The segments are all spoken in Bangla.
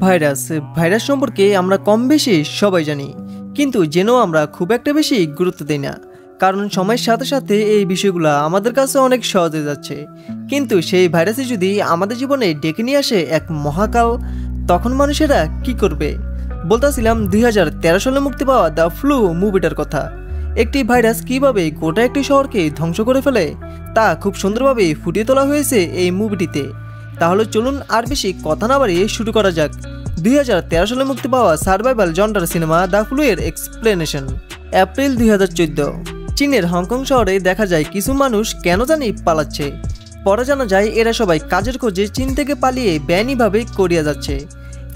ভাইরাস ভাইরাস সম্পর্কে আমরা কম বেশি সবাই জানি, কিন্তু জেনেও আমরা খুব একটা বেশি গুরুত্ব দিই না। কারণ সময়ের সাথে সাথে এই বিষয়গুলো আমাদের কাছে অনেক সহজ হয়ে যাচ্ছে। কিন্তু সেই ভাইরাসে যদি আমাদের জীবনে ডেকে নিয়ে আসে এক মহাকাল, তখন মানুষেরা কি করবে? বলতেছিলাম 2013 সালে মুক্তি পাওয়া দ্য ফ্লু মুভিটার কথা। একটি ভাইরাস কিভাবে গোটা একটি শহরকে ধ্বংস করে ফেলে তা খুব সুন্দরভাবে ফুটিয়ে তোলা হয়েছে এই মুভিটিতে। তাহলে চলুন আর বেশি কথা না বাড়িয়ে শুরু করা যাক 2013 সালে মুক্তি পাওয়া সার্ভাইভাল জনরার সিনেমা দ্য ফ্লু এর এক্সপ্লেনেশন। এপ্রিল 2014, চীনের হংকং শহরে দেখা যায় কিছু মানুষ কেন জানি পালাচ্ছে। পরে জানা যায় এরা সবাই কাজের খোঁজে চীন থেকে পালিয়ে বেআইনিভাবে কোরিয়া যাচ্ছে।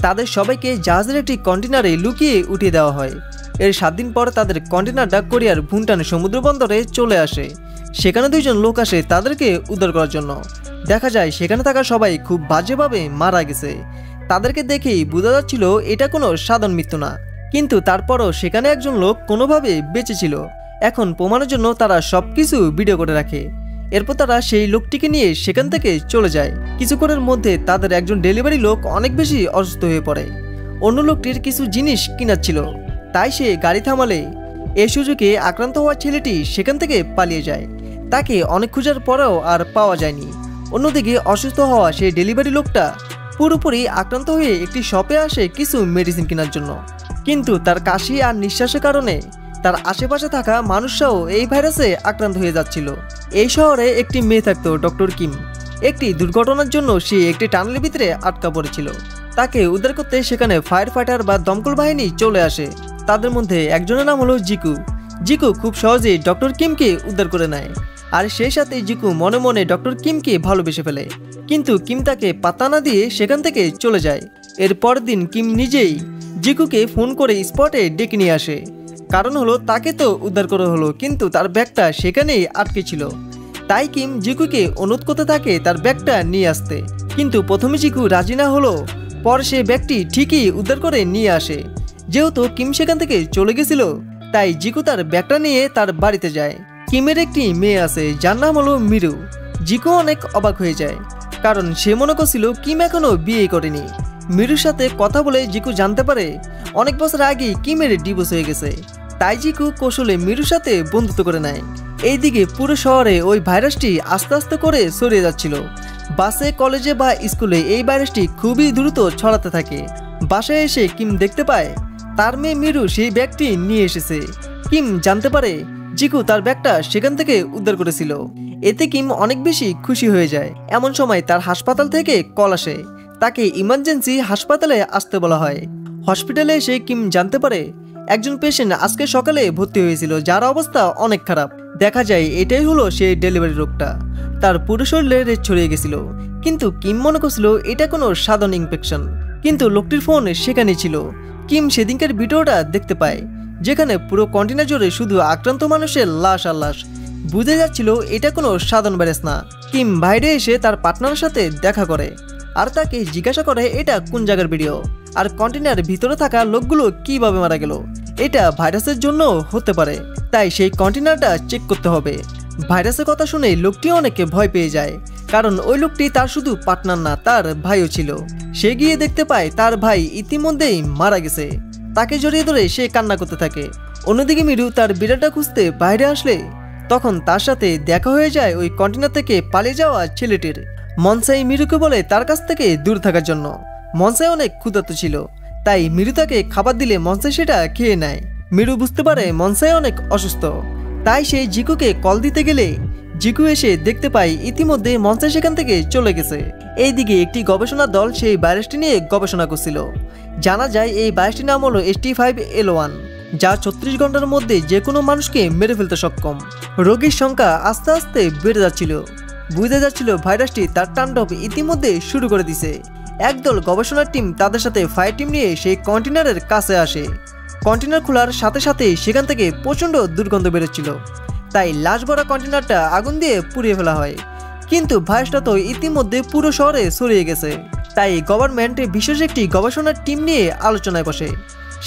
তাদের সবাইকে জাহাজের একটি কন্টেনারে লুকিয়ে উঠিয়ে দেওয়া হয়। এর 7 দিন পর তাদের কন্টেনারটা কোরিয়ার ভুনটান সমুদ্র বন্দরে চলে আসে। সেখানে 2 জন লোক আসে তাদেরকে উদ্ধার করার জন্য। দেখা যায় সেখানে থাকা সবাই খুব বাজেভাবে মারা গেছে। তাদেরকে দেখেই বোঝা যাচ্ছিল এটা কোনো সাধারণ মৃত্যু না, কিন্তু তারপরও সেখানে একজন লোক কোনোভাবে বেঁচে ছিল। এখন প্রমাণের জন্য তারা সবকিছু ভিডিও করে রাখে। এরপর তারা সেই লোকটিকে নিয়ে সেখান থেকে চলে যায়। কিছুক্ষণের মধ্যে তাদের একজন ডেলিভারি লোক অনেক বেশি অসুস্থ হয়ে পড়ে। অন্য লোকটির কিছু জিনিস কেনার ছিল, তাই সে গাড়ি থামালে এই সুযোগে আক্রান্ত হওয়া ছেলেটি সেখান থেকে পালিয়ে যায়। তাকে অনেক খোঁজার পরেও আর পাওয়া যায়নি। অন্যদিকে অসুস্থ হওয়া সেই ডেলিভারি লোকটা পুরোপুরি আক্রান্ত হয়ে একটি শপে আসে কিছু মেডিসিন কেনার জন্য, কিন্তু তার কাশি আর নিঃশ্বাসের কারণে তার আশেপাশে থাকা মানুষরাও এই ভাইরাসে আক্রান্ত হয়ে যাচ্ছিল। এই শহরে একটি মেয়ে থাকতো, ডক্টর কিম। একটি দুর্ঘটনার জন্য সে একটি টানেলের ভিতরে আটকা পড়েছিল। তাকে উদ্ধার করতে সেখানে ফায়ার ফাইটার বা দমকল বাহিনী চলে আসে। তাদের মধ্যে একজনের নাম হলো জিকু। জিকু খুব সহজেই ডক্টর কিমকে উদ্ধার করে নেয়, আর সেই সাথে জিকু মনে মনে ডক্টর কিমকে ভালোবেসে ফেলে। কিন্তু কিম তাকে পাত্তা না দিয়ে সেখান থেকে চলে যায়। এর পরের দিন কিম নিজেই জিকুকে ফোন করে স্পটে ডেকে নিয়ে আসে। কারণ হলো তাকে তো উদ্ধার করা হলো, কিন্তু তার ব্যাগটা সেখানেই আটকে ছিল। তাই কিম জিকুকে অনুরোধ করতে থাকে তার ব্যাগটা নিয়ে আসতে। কিন্তু প্রথমে জিকু রাজি না হলো, পর সে ব্যাগটি ঠিকই উদ্ধার করে নিয়ে আসে। যেহেতু কিম সেখান থেকে চলে গেছিল, তাই জিকু তার ব্যাগটা নিয়ে তার বাড়িতে যায়। কিমের একটি মেয়ে আছে যার নাম হলো মিরু। জিকু অনেক অবাক হয়ে যায়, কারণ সে মনে করছিল কিম এখনো বিয়ে করেনি। মিরুর সাথে কথা বলে জিকু জানতে পারে অনেক বছর আগে কিমের ডিভোর্স হয়ে গেছে। তাই জিকু কৌশলে মিরুর সাথে বন্ধুত্ব করে নেয়। এইদিকে পুরো শহরে ওই ভাইরাসটি আস্তে আস্তে করে ছড়িয়ে যাচ্ছিল। বাসে, কলেজে বা স্কুলে এই ভাইরাসটি খুবই দ্রুত ছড়াতে থাকে। বাসায় এসে কিম দেখতে পায় তার মেয়ে মিরু সেই ব্যাগটি নিয়ে এসেছে। কিম জানতে পারে জিকু তার ব্যাগটা সেখান থেকে উদ্ধার করেছিল। এতে কিম অনেক বেশি খুশি হয়ে যায়। এমন সময় তার হাসপাতাল থেকে কল আসে, তাকে ইমার্জেন্সি হাসপাতালে আসতে বলা হয়। হসপিটালে এসে কিম জানতে পারে একজন পেশেন্ট আজকে সকালে ভর্তি হয়েছিল, যার অবস্থা অনেক খারাপ। দেখা যায় এটাই হলো সেই ডেলিভারি রোগটা। তার পুরো শরীরে রেত ছড়িয়ে গেছিল, কিন্তু কিম মনে করছিল এটা কোনো সাধারণ ইনফেকশন। কিন্তু লোকটির ফোন সেখানেই ছিল। কিম সেদিনকার ভিডিওটা দেখতে পায়, যেখানে পুরো কন্টেনার জুড়ে শুধু আক্রান্ত মানুষের লাশ আর লাশ। বুঝে যাচ্ছিল এটা কোনো সাধারণ ভাইরাস না। কিম বাইরে এসে তার পার্টনারের সাথে দেখা করে, আর তাকে জিজ্ঞাসা করে এটা কোন জায়গার ভিডিও, আর কন্টেনার ভিতরে থাকা লোকগুলো কিভাবে মারা গেল। এটা ভাইরাসের জন্য হতে পারে, তাই সেই কন্টেনারটা চেক করতে হবে। ভাইরাসের কথা শুনে লোকটি অনেকে ভয় পেয়ে যায়, কারণ ওই লোকটি তার শুধু পার্টনার না, তার ভাইও ছিল। সে গিয়ে দেখতে পায় তার ভাই ইতিমধ্যেই মারা গেছে। তাকে জড়িয়ে ধরে সে কান্না করতে থাকে। অন্যদিকে মিরু তার বিড়ালটা খুঁজতে বাইরে আসলে তখন তার সাথে দেখা হয়ে যায় ওই কন্টেনার থেকে পালিয়ে যাওয়া ছেলেটির। মনসাই মিরুকে বলে তার কাছ থেকে দূর থাকার জন্য। মনসাই অনেক ক্ষুধার্ত ছিল, তাই মিরু তাকে খাবার দিলে মনসাই সেটা খেয়ে নেয়। মিরু বুঝতে পারে মনসাই অনেক অসুস্থ, তাই সে জিকুকে কল দিতে গেলে জিকু এসে দেখতে পায় ইতিমধ্যে মনসাই সেখান থেকে চলে গেছে। এইদিকে একটি গবেষণা দল সেই ভাইরাসটি নিয়ে গবেষণা করছিল। জানা যায় এই ভাইরাসটির নাম হলো ST5L1, যা 36 ঘন্টার মধ্যে যে কোনো মানুষকে মেরে ফেলতে সক্ষম। রোগীর সংখ্যা আস্তে আস্তে বেড়ে যাচ্ছিল। বুঝে যাচ্ছিল ভাইরাসটি তার তাণ্ডব ইতিমধ্যে শুরু করে দিছে। একদল গবেষণার টিম তাদের সাথে ফায়ার টিম নিয়ে সেই কন্টেনারের কাছে আসে। কন্টেনার খোলার সাথে সাথে সেখান থেকে প্রচণ্ড দুর্গন্ধ বেরোচ্ছিল, তাই লাশ ভরা কন্টেনারটা আগুন দিয়ে পুড়িয়ে ফেলা হয়। কিন্তু ভাইরাসটা তো ইতিমধ্যে পুরো শহরে ছড়িয়ে গেছে, তাই গভর্নমেন্ট বিশেষ একটি গবেষণার টিম নিয়ে আলোচনায় বসে।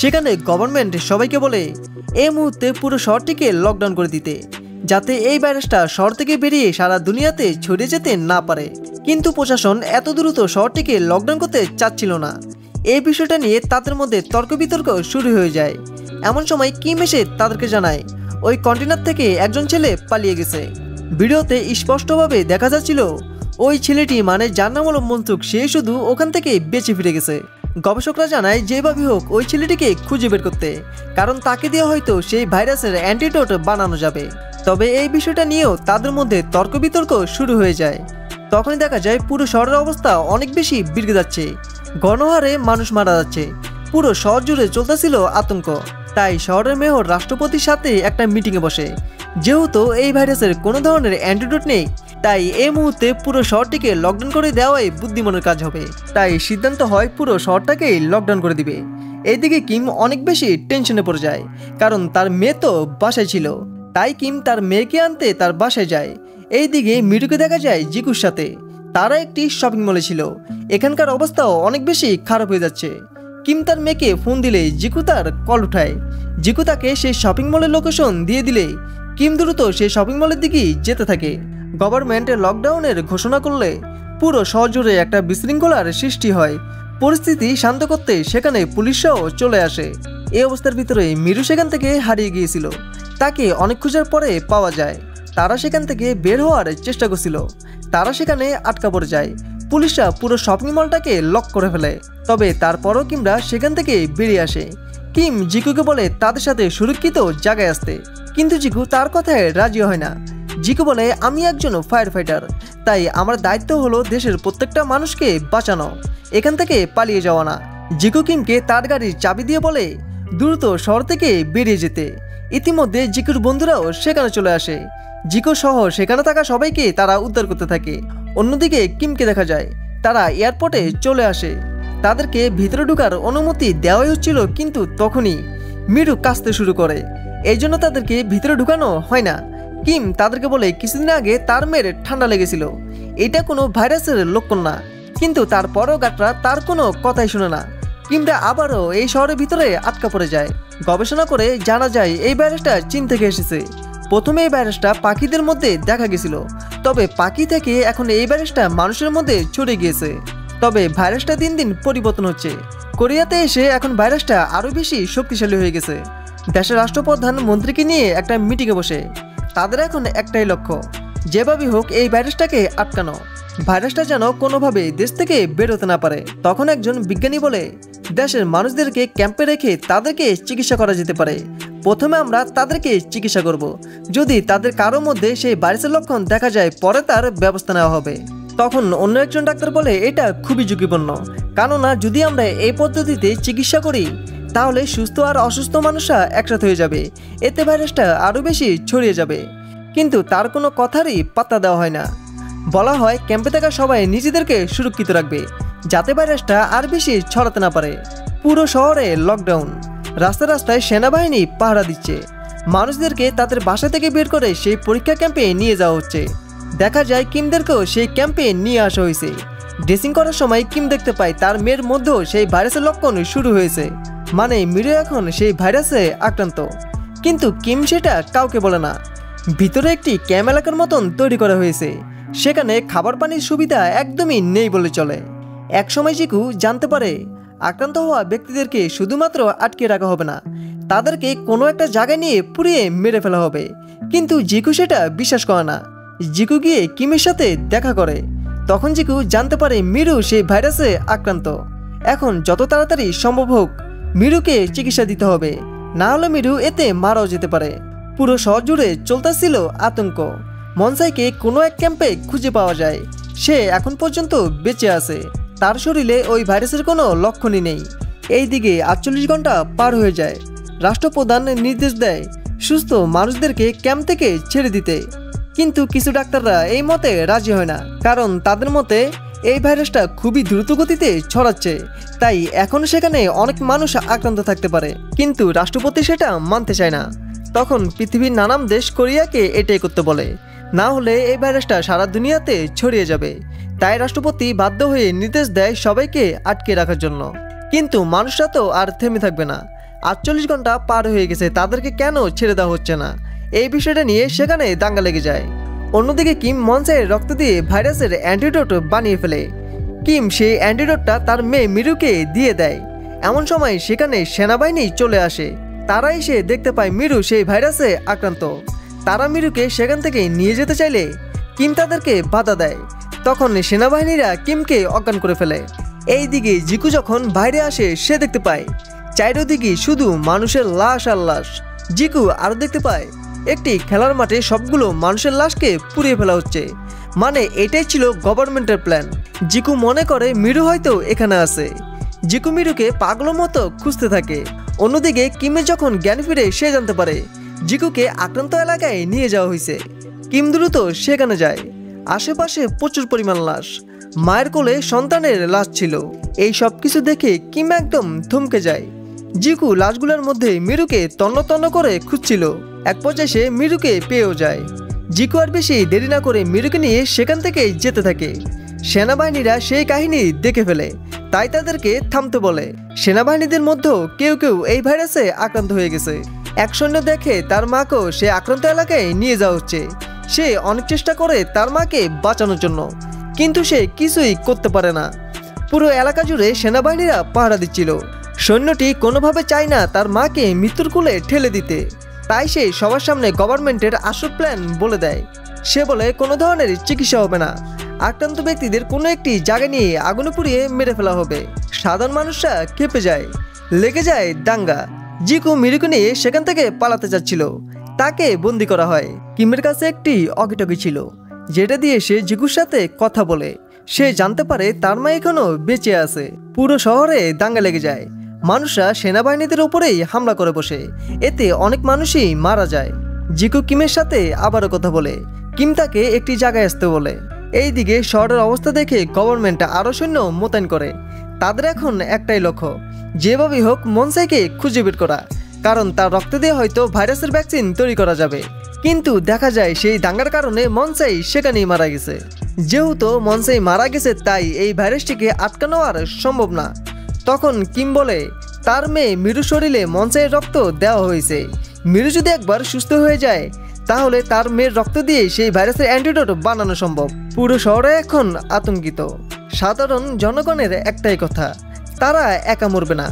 সেখানে গভর্নমেন্ট সবাইকে বলে এই মুহূর্তে পুরো শহরটিকে লকডাউন করে দিতে, যাতে এই ভাইরাসটা শহর থেকে বেরিয়ে সারা দুনিয়াতে ছড়িয়ে যেতে না পারে। কিন্তু প্রশাসন এত দ্রুত শহরটিকে লকডাউন করতে চাচ্ছিল না। এই বিষয়টা নিয়ে তাদের মধ্যে তর্ক বিতর্ক শুরু হয়ে যায়। এমন সময় কিম এসে তাদেরকে জানায় ওই কন্টেনার থেকে একজন ছেলে পালিয়ে গেছে। ভিডিওতে স্পষ্টভাবে দেখা যাচ্ছিল ওই ছেলেটি মানে যার নাম হলো মনসুক, সে শুধু ওখান থেকে বেঁচে ফিরে গেছে। গবেষকরা জানায় যেভাবে হোক ওই ছেলেটিকে খুঁজে বের করতে, কারণ তাকে দিয়ে হয়তো সেই ভাইরাসের অ্যান্টিডোট বানানো যাবে। তবে এই বিষয়টা নিয়েও তাদের মধ্যে তর্ক বিতর্ক শুরু হয়ে যায়। তখনই দেখা যায় পুরো শহরের অবস্থা অনেক বেশি বিগড়ে যাচ্ছে, গণহারে মানুষ মারা যাচ্ছে, পুরো শহর জুড়ে চলতেছিল আতঙ্ক। তাই শহরের মেয়র রাষ্ট্রপতির সাথে একটা মিটিংয়ে বসে। যেহেতু এই ভাইরাসের কোনো ধরনের অ্যান্টিডোট নেই, তাই এই মুহূর্তে পুরো শহরটিকে লকডাউন করে দেওয়াই বুদ্ধিমানের কাজ হবে। তাই সিদ্ধান্ত হয় পুরো শহরটাকেই লকডাউন করে দিবে। এইদিকে কিম অনেক বেশি টেনশনে পড়ে যায়, কারণ তার মেয়ে তো বাসায় ছিল। তাই কিম তার মেয়েকে আনতে তার বাসায় যায়। এইদিকে মিরুকে দেখা যায় জিকুর সাথে। তারা একটি শপিং মলে ছিল। এখানকার অবস্থাও অনেক বেশি খারাপ হয়ে যাচ্ছে। কিম তার মেয়েকে ফোন দিলে জিকু তার কল উঠায়। জিকু তাকে সেই শপিং মলের লোকেশন দিয়ে দিলে কিম দ্রুত সেই শপিং মলের দিকেই যেতে থাকে। গভর্নমেন্ট লকডাউনের ঘোষণা করলে পুরো শহর জুড়ে একটা বিশৃঙ্খলার সৃষ্টি হয়। পরিস্থিতি শান্ত করতে সেখানে পুলিশরাও চলে আসে। এই অবস্থার ভিতরে মিরু সেখান থেকে হারিয়ে গিয়েছিল। তাকে অনেক খোঁজার পরে পাওয়া যায়। তারা সেখান থেকে বের হওয়ার চেষ্টা করছিল। তারা সেখানে আটকা পড়ে যায়। পুলিশরা পুরো শপিং মলটাকে লক করে ফেলে। তবে তারপরও কিমরা সেখান থেকে বেরিয়ে আসে। কিম জিকুকে বলে তাদের সাথে সুরক্ষিত জায়গায় আসতে, কিন্তু জিকু তার কথায় রাজি হয় না। জিকু বলে আমি একজন ফায়ার ফাইটার, তাই আমার দায়িত্ব হলো দেশের প্রত্যেকটা মানুষকে বাঁচানো, এখান থেকে পালিয়ে যাওয়া না। জিকু কিমকে তার গাড়ির চাবি দিয়ে বলে দ্রুত শহর থেকে বেরিয়ে যেতে। ইতিমধ্যে জিকুর বন্ধুরাও সেখানে চলে আসে। জিকু সহ সেখানে থাকা সবাইকে তারা উদ্ধার করতে থাকে। অন্যদিকে কিমকে দেখা যায় তারা এয়ারপোর্টে চলে আসে। তাদেরকে ভিতরে ঢোকার অনুমতি দেওয়াই হচ্ছিল, কিন্তু তখনই মিরু কাঁচতে শুরু করে। এই জন্য তাদেরকে ভিতরে ঢুকানো হয় না। কিম তাদেরকে বলে কিছুদিন আগে তার মেয়ের ঠান্ডা লেগেছিল, এটা কোনো ভাইরাসের লক্ষণ না। কিন্তু তারপরও গাটরা তার কোনো কথাই শুনে না। কিমরা আবারও এই শহরের ভিতরে আটকা পড়ে যায়। গবেষণা করে জানা যায় এই ভাইরাসটা চীন থেকে এসেছে। প্রথমে এই ভাইরাসটা পাখিদের মধ্যে দেখা গেছিল, তবে পাখি থেকে এখন এই ভাইরাসটা মানুষের মধ্যে ছড়িয়ে গিয়েছে। তবে ভাইরাসটা দিন দিন পরিবর্তন হচ্ছে। কোরিয়াতে এসে এখন ভাইরাসটা আরও বেশি শক্তিশালী হয়ে গেছে। দেশের রাষ্ট্রপ্রধান মন্ত্রীকে নিয়ে একটা মিটিংয়ে বসে। তাদের এখন একটাই লক্ষ্য, যেভাবে হোক এই ভাইরাসটাকে আটকানো, ভাইরাসটা যেন কোনোভাবে দেশ থেকে বেরোতে না পারে। তখন একজন বিজ্ঞানী বলে দেশের মানুষদেরকে ক্যাম্পে রেখে তাদেরকে চিকিৎসা করা যেতে পারে। প্রথমে আমরা তাদেরকে চিকিৎসা করব, যদি তাদের কারোর মধ্যে সেই ভাইরাসের লক্ষণ দেখা যায় পরে তার ব্যবস্থা নেওয়া হবে। তখন অন্য একজন ডাক্তার বলে এটা খুবই ঝুঁকিপূর্ণ, কেননা যদি আমরা এই পদ্ধতিতে চিকিৎসা করি তাহলে সুস্থ আর অসুস্থ মানুষরা একসাথে হয়ে যাবে, এতে ভাইরাসটা আরও বেশি ছড়িয়ে যাবে। কিন্তু তার কোনো কথারই পাত্তা দেওয়া হয় না। বলা হয় ক্যাম্পে থাকা সবাই নিজেদেরকে সুরক্ষিত রাখবে, যাতে ভাইরাসটা আর বেশি ছড়াতে না পারে। পুরো শহরে লকডাউন, রাস্তায় রাস্তায় সেনাবাহিনী পাহারা দিচ্ছে। মানুষদেরকে তাদের বাসা থেকে বের করে সেই পরীক্ষা ক্যাম্পে নিয়ে যাওয়া হচ্ছে। দেখা যায় কিমদেরকেও সেই ক্যাম্পে নিয়ে আসা হয়েছে। ড্রেসিং করার সময় কিম দেখতে পায় তার মেয়ের মধ্যেও সেই ভাইরাসের লক্ষণ শুরু হয়েছে, মানে মিরু এখন সেই ভাইরাসে আক্রান্ত। কিন্তু কিম সেটা কাউকে বলে না। ভিতরে একটি ক্যাম্প এলাকার মতন তৈরি করা হয়েছে, সেখানে খাবার পানির সুবিধা একদমই নেই বলে চলে। একসময় জিকু জানতে পারে আক্রান্ত হওয়া ব্যক্তিদেরকে শুধুমাত্র আটকে রাখা হবে না, তাদেরকে কোনো একটা জায়গায় নিয়ে পুড়িয়ে মেরে ফেলা হবে। কিন্তু জিকু সেটা বিশ্বাস করে না। জিকু গিয়ে কিমের সাথে দেখা করে। তখন জিকু জানতে পারে মিরু সেই ভাইরাসে আক্রান্ত। এখন যত তাড়াতাড়ি সম্ভব হোক মিরুকে চিকিৎসা দিতে হবে, না হলে মিরু এতে মারাও যেতে পারে। পুরো শহর জুড়ে চলতেছিল আতঙ্ক। মনসাইকে কোনো এক ক্যাম্পে খুঁজে পাওয়া যায়। সে এখন পর্যন্ত বেঁচে আছে, তার শরীরে ওই ভাইরাসের কোনো লক্ষণই নেই। এইদিকে 48 ঘন্টা পার হয়ে যায়। রাষ্ট্রপ্রধান নির্দেশ দেয় সুস্থ মানুষদেরকে ক্যাম্প থেকে ছেড়ে দিতে, কিন্তু কিছু ডাক্তাররা এই মতে রাজি হয় না, কারণ তাদের মতে এই ভাইরাসটা খুবই দ্রুত গতিতে ছড়াচ্ছে, তাই এখন সেখানে অনেক মানুষ আক্রান্ত থাকতে পারে। কিন্তু রাষ্ট্রপতি সেটা মানতে চায় না। তখন পৃথিবীর নানান দেশ কোরিয়াকে এটাই করতে বলে, না হলে এই ভাইরাসটা সারা দুনিয়াতে ছড়িয়ে যাবে। তাই রাষ্ট্রপতি বাধ্য হয়ে নির্দেশ দেয় সবাইকে আটকে রাখার জন্য। কিন্তু মানুষরা তো আর থেমে থাকবে না। 48 ঘন্টা পার হয়ে গেছে, তাদেরকে কেন ছেড়ে দেওয়া হচ্ছে না, এই বিষয়টা নিয়ে সেখানে দাঙ্গা লেগে যায়। অন্যদিকে কিম মনসাইয়ের রক্ত দিয়ে ভাইরাসের অ্যান্টিডোট বানিয়ে ফেলে। কিম সেই অ্যান্টিডোটটা তার মেয়ে মিরুকে দিয়ে দেয়। এমন সময় সেখানে সেনাবাহিনী চলে আসে। তারা এসে দেখতে পায় মিরু সেই ভাইরাসে আক্রান্ত। তারা মিরুকে সেখান থেকে নিয়ে যেতে চাইলে কিম তাদেরকে বাধা দেয়। তখন সেনাবাহিনীরা কিমকে অজ্ঞান করে ফেলে। এইদিকে জিকু যখন বাইরে আসে সে দেখতে পায় চারিদিকে শুধু মানুষের লাশ আর লাশ। জিকু আরও দেখতে পায় একটি খেলার মাঠে সবগুলো মানুষের লাশকে পুড়িয়ে ফেলা হচ্ছে। মানে এটাই ছিল গভর্নমেন্টের প্ল্যান। জিকু মনে করে মিরু হয়তো এখানে আছে। জিকু মিরুকে পাগলের মতো খুঁজতে থাকে। অন্যদিকে কিমের যখন জ্ঞান ফিরে সে জানতে পারে জিকুকে আক্রান্ত এলাকায় নিয়ে যাওয়া হয়েছে। কিম দ্রুত সেখানে যায়। আশেপাশে প্রচুর পরিমাণ লাশ, মায়ের কোলে সন্তানের লাশ ছিল। এই সব কিছু দেখে কিম একদম থমকে যায়। জিকু লাশগুলোর মধ্যে মিরুকে তন্ন তন্ন করে খুঁজছিল। এক পর্যায়ে সে মিরুকে পেয়েও যায়। জিকু আর বেশি দেরি না করে মিরুকে নিয়ে সেখান থেকে যেতে থাকে। সেনাবাহিনীরা সেই কাহিনী দেখে ফেলে, তাই তাদেরকে থামতে বলে। সেনাবাহিনীদের মধ্যেও কেউ কেউ এই ভাইরাসে আক্রান্ত হয়ে গেছে। এক সৈন্য দেখে তার মাকেও সে আক্রান্ত এলাকায় নিয়ে যাওয়া হচ্ছে। সে অনেক চেষ্টা করে তার মাকে বাঁচানোর জন্য, কিন্তু সে কিছুই করতে পারে না। পুরো এলাকা জুড়ে সেনাবাহিনীরা পাহারা দিচ্ছিল। সৈন্যটি কোনোভাবে চায় না তার মাকে মৃত্যুর কোলে ঠেলে দিতে, তাই সে সবার সামনে গভর্নমেন্টের আসল প্ল্যান বলে দেয়। সে বলে কোনো ধরনের চিকিৎসা হবে না, আক্রান্ত ব্যক্তিদের কোনো একটি জায়গা নিয়ে আগুনে পুড়িয়ে মেরে ফেলা হবে। সাধারণ মানুষরা কেঁপে যায়, লেগে যায় দাঙ্গা। জিকু মিরুকে নিয়ে সেখান থেকে পালাতে যাচ্ছিল, তাকে বন্দি করা হয়। কিমের কাছে একটি অকিটকি ছিল, যেটা দিয়ে সে জিকুর সাথে কথা বলে। সে জানতে পারে তার মা এখনো বেঁচে আছে। পুরো শহরে দাঙ্গা লেগে যায়। মানুষরা সেনাবাহিনীদের উপরেই হামলা করে বসে। এতে অনেক মানুষই মারা যায়। জিকু কিমের সাথে আবারও কথা বলে। কিম তাকে একটি জায়গায় আসতে বলে। এইদিকে শহরের অবস্থা দেখে গভর্নমেন্ট আরও সৈন্য মোতায়েন করে। তাদের এখন একটাই লক্ষ্য, যেভাবেই হোক মনসাইকে খুঁজে বের করা, কারণ তার রক্ত দিয়ে হয়তো ভাইরাসের ভ্যাকসিন তৈরি করা যাবে। কিন্তু দেখা যায় সেই দাঙ্গার কারণে মনসাই সেখানেই মারা গেছে। যেহেতু মনসাই মারা গেছে, তাই এই ভাইরাসটিকে আটকানো আর সম্ভব না। তখন কিম বলে তার মেয়ে মিরু শরীরে মনসাইয়ের রক্ত দেওয়া হয়েছে। মিরু যদি একবার সুস্থ হয়ে যায় তাহলে তার মেয়ের রক্ত দিয়ে সেই ভাইরাসের অ্যান্টিডোট বানানো সম্ভব। পুরো শহরে এখন আতঙ্কিত। সাধারণ জনগণের একটাই কথা, তারা একা মরবে না।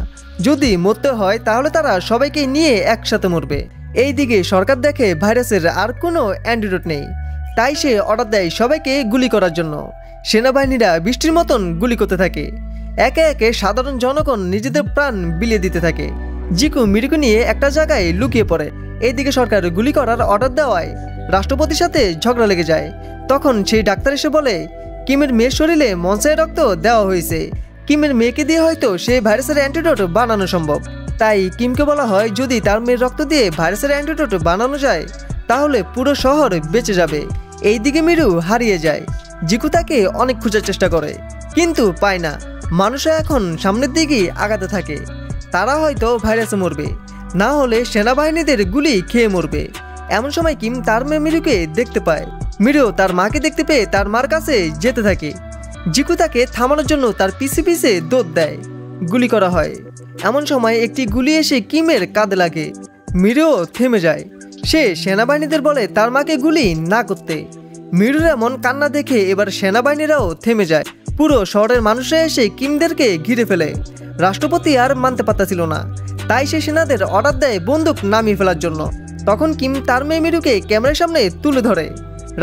যদি মরতে হয় তাহলে তারা সবাইকে নিয়ে একসাথে মরবে। এইদিকে সরকার দেখে ভাইরাসের আর কোনো অ্যান্টিডোট নেই, তাই সে অর্ডার দেয় সবাইকে গুলি করার জন্য। সেনাবাহিনীরা বৃষ্টির মতন গুলি করতে থাকে। একে একে সাধারণ জনগণ নিজেদের প্রাণ বিলিয়ে দিতে থাকে। জিকু মিরুকে নিয়ে একটা জায়গায় লুকিয়ে পড়ে। এইদিকে সরকার গুলি করার অর্ডার দেওয়ায় রাষ্ট্রপতির সাথে ঝগড়া লেগে যায়। তখন সেই ডাক্তার এসে বলে কিমের মেয়ের শরীরে মনসাইয়ের রক্ত দেওয়া হয়েছে। কিমের মেয়েকে দিয়ে হয়তো সেই ভাইরাসের অ্যান্টিডোট বানানো সম্ভব। তাই কিমকে বলা হয় যদি তার মেয়ের রক্ত দিয়ে ভাইরাসের অ্যান্টিডোট বানানো যায় তাহলে পুরো শহর বেঁচে যাবে। এইদিকে মিরু হারিয়ে যায়। জিকু তাকে অনেক খোঁজার চেষ্টা করে, কিন্তু পায় না। মানুষরা এখন সামনের দিকে আগাতে থাকে। তারা হয়তো ভাইরাসে মরবে, না হলে সেনাবাহিনীদের গুলি খেয়ে মরবে। এমন সময় কিম তার মেয়ে মিরুকে দেখতে পায়। মিরু তার মাকে দেখতে পেয়ে তার মার কাছে যেতে থাকে। জিকু তাকে থামানোর জন্য তার পিছে পিছে দৌড় দেয়। গুলি করা হয়। এমন সময় একটি গুলি এসে কিমের কাঁধে লাগে। মিরুও থেমে যায়। সে সেনাবাহিনীদের বলে তার মাকে গুলি না করতে। মিরুর এমন কান্না দেখে এবার সেনাবাহিনীরাও থেমে যায়। পুরো শহরের মানুষরা এসে কিমদেরকে ঘিরে ফেলে। রাষ্ট্রপতি আর মানতে পারছিল না, তাই সে সেনাদের অর্ডার দেয় বন্দুক নামিয়ে ফেলার জন্য। তখন কিম তার মেয়ে মিরুকে ক্যামেরার সামনে তুলে ধরে।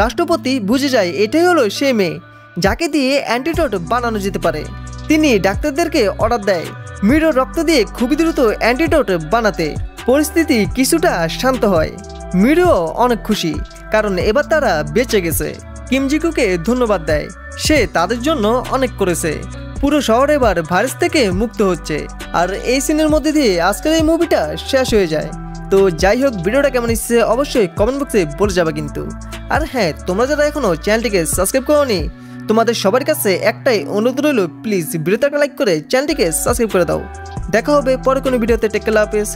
রাষ্ট্রপতি বুঝে যায় এটাই হলো সে মেয়ে যাকে দিয়ে অ্যান্টিডোট বানানো যেতে পারে। তিনি ডাক্তারদেরকে অর্ডার দেয় মিরুর রক্ত দিয়ে খুবই দ্রুত অ্যান্টিডোট বানাতে। পরিস্থিতি কিছুটা শান্ত হয়। মিরুও অনেক খুশি, কারণ এবার তারা বেঁচে গেছে। কিম জিকুকে ধন্যবাদ দেয়, সে তাদের জন্য অনেক করেছে। পুরো শহর এবার ভাইরাস থেকে মুক্ত হচ্ছে। আর এই সিনের মধ্যে দিয়ে আজকের এই মুভিটা শেষ হয়ে যায়। তো যাই হোক, ভিডিওটা কেমন এসেছে অবশ্যই কমেন্ট বক্সে বলে যাবে কিন্তু। আর হ্যাঁ, তোমরা যারা এখনো চ্যানেলটিকে সাবস্ক্রাইব করোনি, তোমাদের সবার কাছে একটাই অনুরোধ রইল, প্লিজ ভিডিওতে একটা লাইক করে চ্যানেলটিকে সাবস্ক্রাইব করে দাও। দেখা হবে পরে কোনো ভিডিওতে। টেক কেয়ার, আল্লাহ হাফেজ।